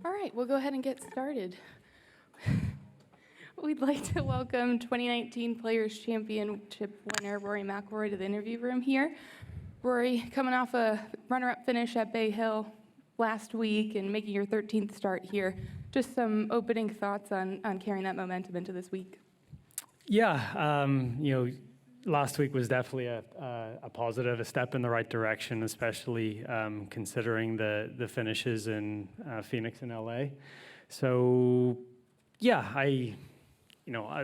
All right, we'll go ahead and get started. We'd like to welcome 2019 Players Championship winner Rory McIlroy to the interview room here. Rory, coming off a runner-up finish at Bay Hill last week and making your 13th start here, just some opening thoughts on carrying that momentum into this week. Yeah, last week was definitely a positive, a step in the right direction, especially considering the finishes in Phoenix and LA. So, yeah,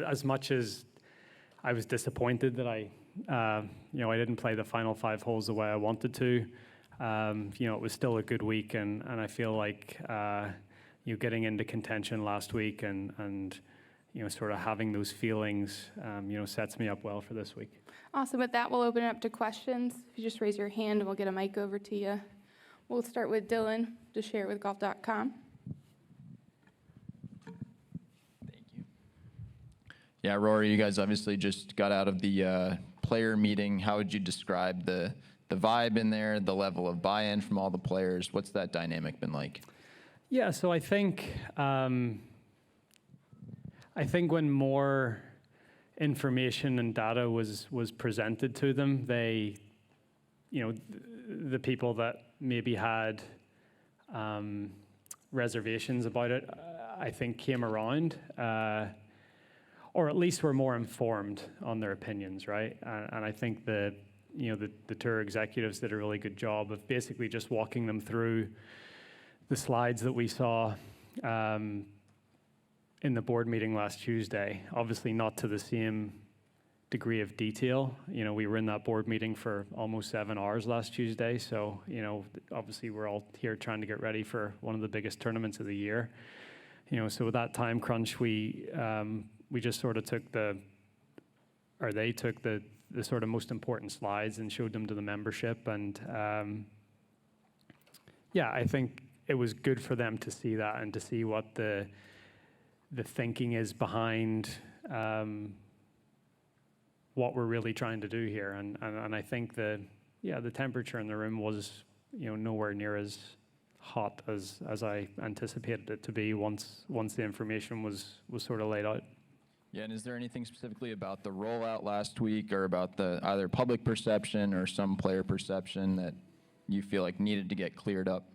as much as I was disappointed that I didn't play the final 5 holes the way I wanted to, it was still a good week, and I feel like getting into contention last week and sort of having those feelings, sets me up well for this week. Awesome. With that, we'll open it up to questions. If you just raise your hand, and we'll get a mic over to you. We'll start with Dylan, to share it with golf.com. Thank you. Yeah, Rory, you guys obviously just got out of the player meeting. How would you describe the vibe in there, the level of buy-in from all the players? What's that dynamic been like? Yeah, so I think when more information and data was presented to them, they, the people that maybe had reservations about it, I think came around, or at least were more informed on their opinions, right? And I think the tour executives did a really good job of basically just walking them through the slides that we saw in the board meeting last Tuesday, obviously not to the same degree of detail. We were in that board meeting for almost 7 hours last Tuesday, so, obviously we're all here trying to get ready for one of the biggest tournaments of the year. So with that time crunch, we just sort of they took the sort of most important slides and showed them to the membership, and I think it was good for them to see that and to see what the thinking is behind what we're really trying to do here, and I think the temperature in the room was nowhere near as hot as I anticipated it to be once the information was sort of laid out. Yeah, and is there anything specifically about the rollout last week or about the either public perception or some player perception that you feel like needed to get cleared up?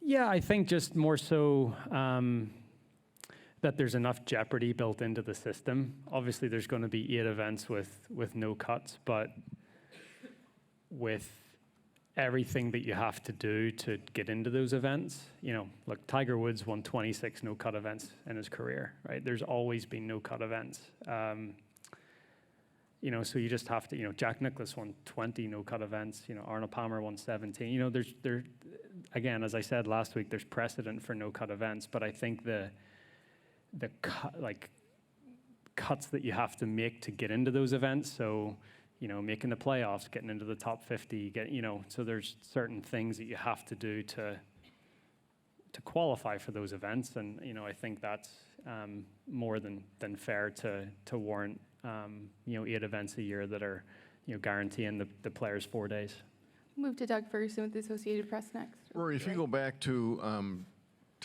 Yeah, I think just more so that there's enough jeopardy built into the system. Obviously, there's going to be 8 events with no cuts, but with everything that you have to do to get into those events, look, Tiger Woods won 26 no-cut events in his career, right? There's always been no-cut events. So you just have to, Jack Nicklaus won 20 no-cut events, Arnold Palmer won 17. There, again, as I said last week, there's precedent for no-cut events, but I think the cuts that you have to make to get into those events, so making the playoffs, getting into the top 50, so there's certain things that you have to do to qualify for those events, and I think that's more than fair to warrant 8 events a year that are guaranteeing the players 4 days. Move to Doug Ferguson with the Associated Press next. Rory, if you go back to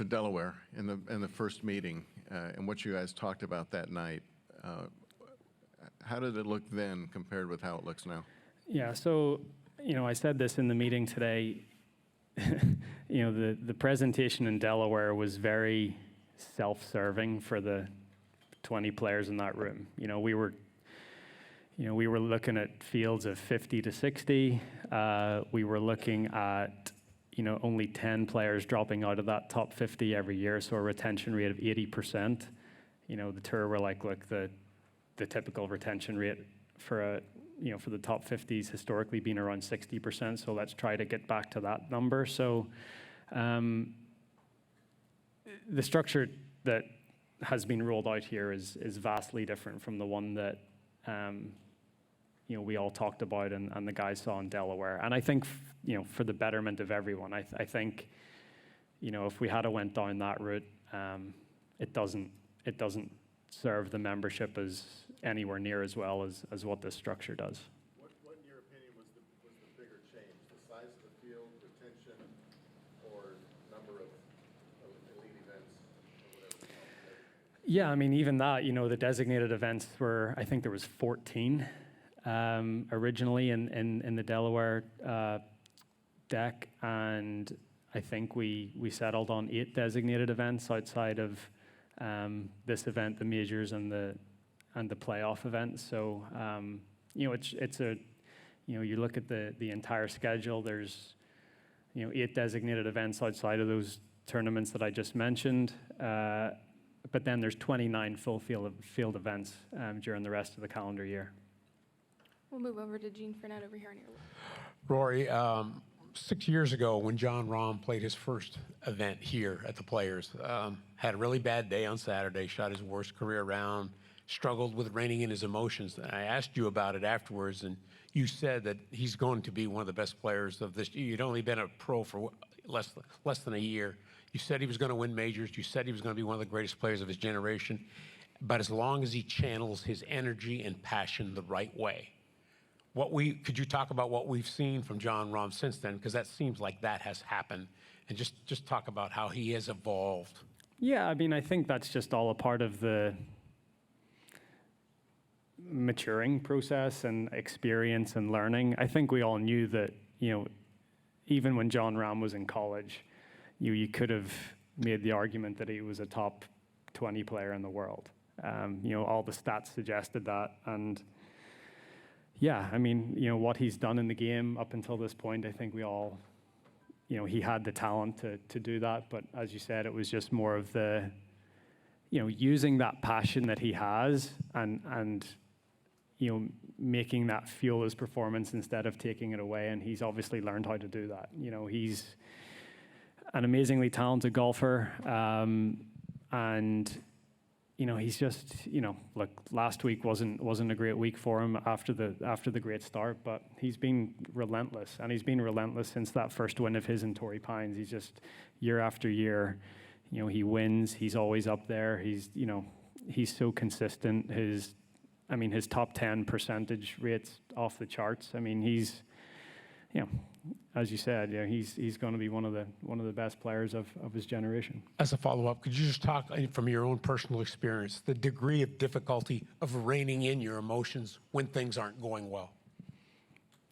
Delaware in the first meeting and what you guys talked about that night, how did it look then compared with how it looks now? Yeah, so I said this in the meeting today. The presentation in Delaware was very self-serving for the 20 players in that room. We were looking at fields of 50 to 60. We were looking at only 10 players dropping out of that top 50 every year, so a retention rate of 80%. The tour were like, look, the typical retention rate for the top 50s historically been around 60%, so let's try to get back to that number. So the structure that has been rolled out here is vastly different from the one that we all talked about and the guys saw in Delaware. And I think for the betterment of everyone, I think if we had went down that route, it doesn't serve the membership as anywhere near as well as what this structure does. What in your opinion was the bigger change? The size of the field, retention, or number of Yeah, I mean, even that, the designated events were, I think there was 14 originally in the Delaware deck, and I think we settled on 8 designated events outside of this event, the majors and the playoff events. So it's a you look at the entire schedule. There's 8 designated events outside of those tournaments that I just mentioned. But then there's 29 full field events during the rest of the calendar year. We'll move over to Gene Frenette over here on your left. Rory, 6 years ago when John Rahm played his first event here at the Players, had a really bad day on Saturday, shot his worst career round, struggled with reining in his emotions. And I asked you about it afterwards, and you said that he's going to be one of the best players of this year. You'd only been a pro for less than a year. You said he was going to win majors. You said he was going to be one of the greatest players of his generation. But as long as he channels his energy and passion the right way, could you talk about what we've seen from John Rahm since then? Because that seems like that has happened. And just talk about how he has evolved. Yeah, I mean, I think that's just all a part of the maturing process and experience and learning. I think we all knew that, even when John Rahm was in college, you could have made the argument that he was a top 20 player in the world. All the stats suggested that. And yeah, I mean, what he's done in the game up until this point, I think we all, he had the talent to do that. But as you said, it was just more of the, using that passion that he has and making that fuel his performance instead of taking it away. And he's obviously learned how to do that. He's an amazingly talented golfer, and he's just look, last week wasn't a great week for him after the great start, but he's been relentless, and he's been relentless since that first win of his in Torrey Pines. He's just year after year, he wins. He's always up there. He's so consistent. His top 10 percentage rates off the charts. I mean, he's as you said, he's going to be one of the best players of his generation. As a follow-up, could you just talk from your own personal experience, the degree of difficulty of reining in your emotions when things aren't going well?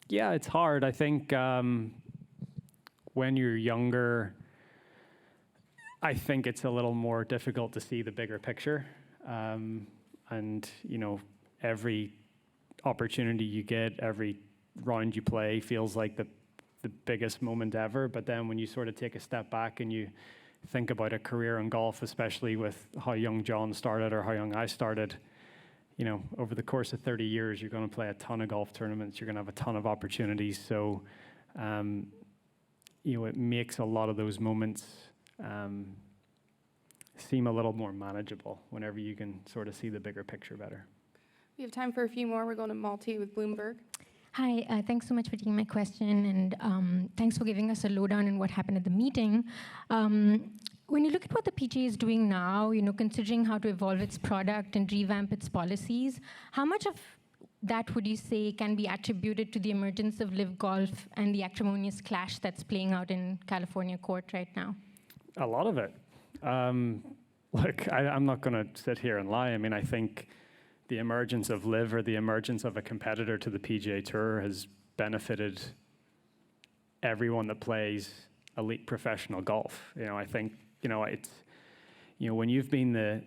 Yeah, it's hard. I think when you're younger, I think it's a little more difficult to see the bigger picture. And every opportunity you get, every round you play feels like the biggest moment ever. But then when you sort of take a step back and you think about a career in golf, especially with how young John started or how young I started, over the course of 30 years, you're going to play a ton of golf tournaments. You're going to have a ton of opportunities. So, it makes a lot of those moments seem a little more manageable whenever you can sort of see the bigger picture better. We have time for a few more. We're going to Malti with Bloomberg. Hi, thanks so much for taking my question, and thanks for giving us a lowdown on what happened at the meeting. When you look at what the PGA is doing now, considering how to evolve its product and revamp its policies, how much of that would you say can be attributed to the emergence of live golf and the acrimonious clash that's playing out in California court right now? A lot of it. Look, I'm not going to sit here and lie. I mean, I think the emergence of live or the emergence of a competitor to the PGA Tour has benefited everyone that plays elite professional golf. I think, it's, when you've been the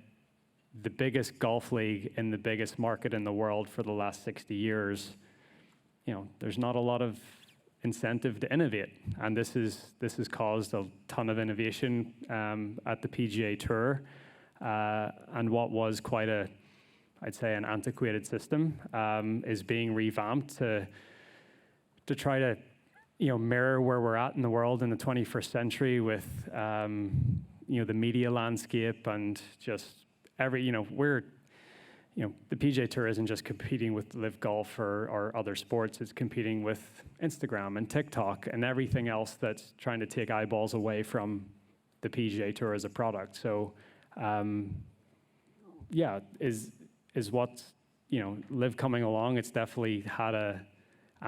biggest golf league in the biggest market in the world for the last 60 years, there's not a lot of incentive to innovate. And this has caused a ton of innovation at the PGA Tour. And what was quite I'd say an antiquated system is being revamped to try to mirror where we're at in the world in the 21st century with the media landscape and just the PGA Tour isn't just competing with live golf or other sports. It's competing with Instagram and TikTok and everything else that's trying to take eyeballs away from the PGA Tour as a product. So is what's live coming along. It's definitely had a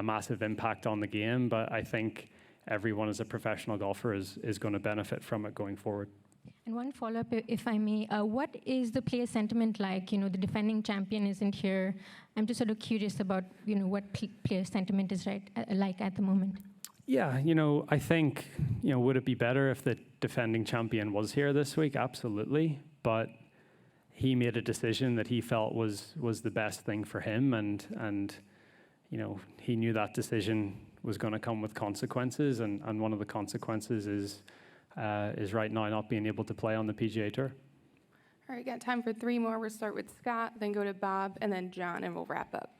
massive impact on the game, but I think everyone as a professional golfer is going to benefit from it going forward. And one follow-up, if I may. What is the player sentiment like? The defending champion isn't here. I'm just sort of curious about, what player sentiment is like at the moment. Yeah, I think, would it be better if the defending champion was here this week? Absolutely. But he made a decision that he felt was the best thing for him, and he knew that decision was going to come with consequences, and one of the consequences is right now not being able to play on the PGA Tour. All right, got time for 3 more. We'll start with Scott, then go to Bob, and then John, and we'll wrap up.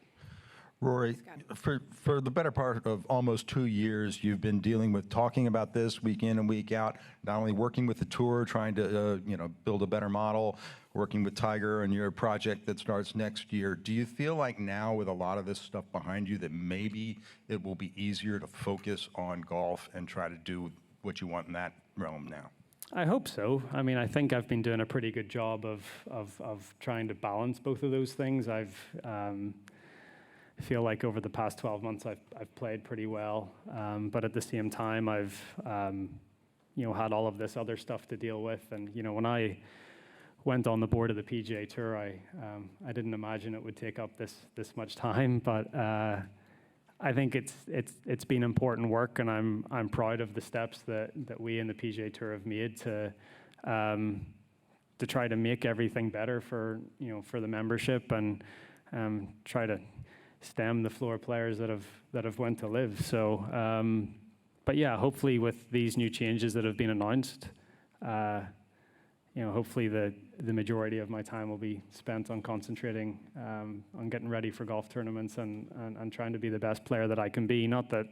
Rory, for the better part of almost 2 years, you've been dealing with talking about this week in and week out, not only working with the tour, trying to build a better model, working with Tiger and your project that starts next year. Do you feel like now, with a lot of this stuff behind you, that maybe it will be easier to focus on golf and try to do what you want in that realm now? I hope so. I mean, I think I've been doing a pretty good job of trying to balance both of those things. I feel like over the past 12 months I've played pretty well, but at the same time I've had all of this other stuff to deal with. And when I went on the board of the PGA Tour, I didn't imagine it would take up this much time, but I think it's been important work, and I'm proud of the steps that we in the PGA Tour have made to try to make everything better for the membership, and try to stem the floor players that have went to live. So, but yeah, hopefully with these new changes that have been announced, hopefully the majority of my time will be spent on concentrating on getting ready for golf tournaments and trying to be the best player that I can be. Not that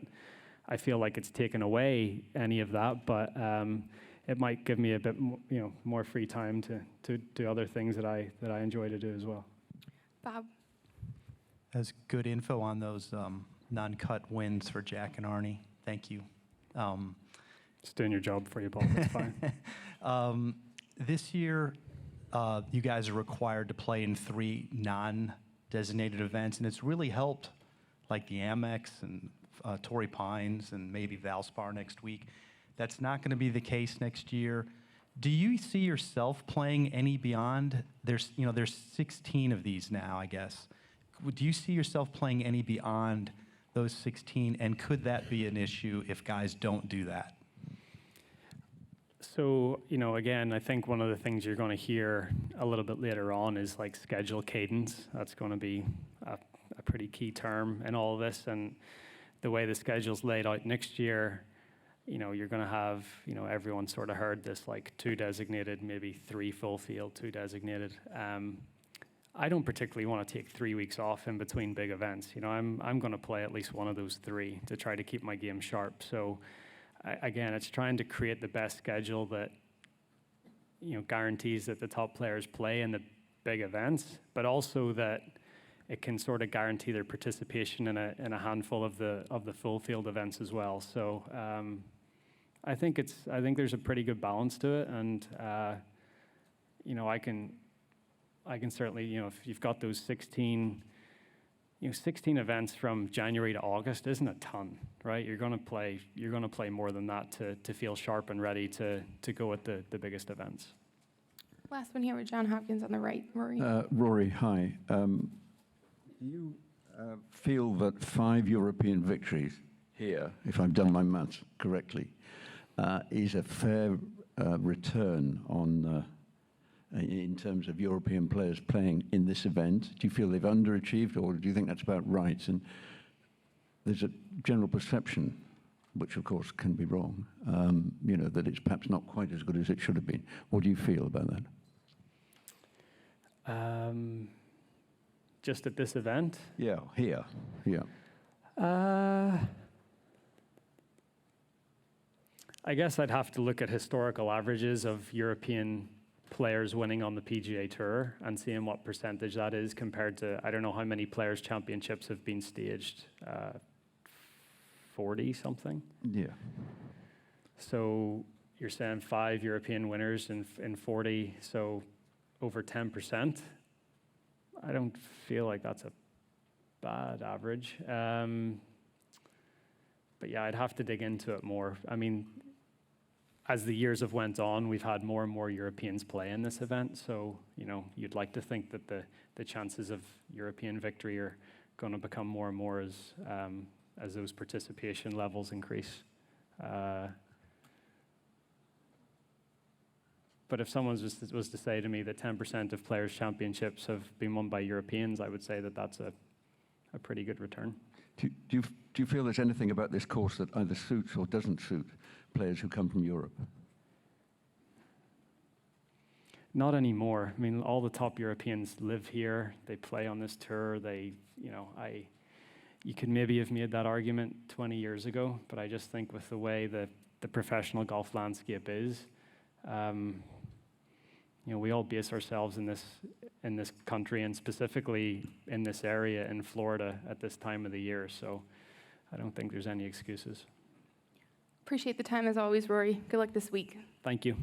I feel like it's taken away any of that, but it might give me a bit more free time to do other things that I enjoy to do as well. Bob. That's good info on those non-cut wins for Jack and Arnie. Thank you. Just doing your job for you, Paul. That's fine. This year, you guys are required to play in 3 non-designated events, and it's really helped, like the Amex and Torrey Pines and maybe Valspar next week. That's not going to be the case next year. Do you see yourself playing any beyond? There's 16 of these now, I guess. Do you see yourself playing any beyond those 16, and could that be an issue if guys don't do that? So, again, I think one of the things you're going to hear a little bit later on is like schedule cadence. That's going to be a pretty key term in all of this. And the way the schedule's laid out next year, you're going to have, everyone sort of heard this, like 2 designated, maybe 3 full field, 2 designated. I don't particularly want to take 3 weeks off in between big events. I'm going to play at least one of those 3 to try to keep my game sharp. So, again, it's trying to create the best schedule that guarantees that the top players play in the big events, but also that it can sort of guarantee their participation in a handful of the full field events as well. So I think there's a pretty good balance to it, and I can certainly, if you've got those 16 events from January to August isn't a ton, right? You're going to play more than that to feel sharp and ready to go at the biggest events. Last one here with John Hopkins on the right. Rory. Rory, hi. Do you feel that 5 European victories here, if I've done my maths correctly, is a fair return on in terms of European players playing in this event? Do you feel they've underachieved, or do you think that's about right? And there's a general perception, which of course can be wrong, that it's perhaps not quite as good as it should have been. What do you feel about that? Just at this event? Yeah, here, yeah. I guess I'd have to look at historical averages of European players winning on the PGA Tour and seeing what percentage that is compared to, I don't know how many Players' Championships have been staged, 40 something? Yeah. So you're saying 5 European winners in 40, so over 10%. I don't feel like that's a bad average. But yeah, I'd have to dig into it more. I mean, as the years have went on, we've had more and more Europeans play in this event. So, you'd like to think that the chances of European victory are going to become more and more as those participation levels increase. But if someone was to say to me that 10% of Players' Championships have been won by Europeans, I would say that that's a pretty good return. Do you feel there's anything about this course that either suits or doesn't suit players who come from Europe? Not anymore. I mean, all the top Europeans live here. They play on this tour. You could maybe have made that argument 20 years ago, but I just think with the way the professional golf landscape is, we all base ourselves in this country and specifically in this area in Florida at this time of the year. So I don't think there's any excuses. Appreciate the time as always, Rory. Good luck this week. Thank you.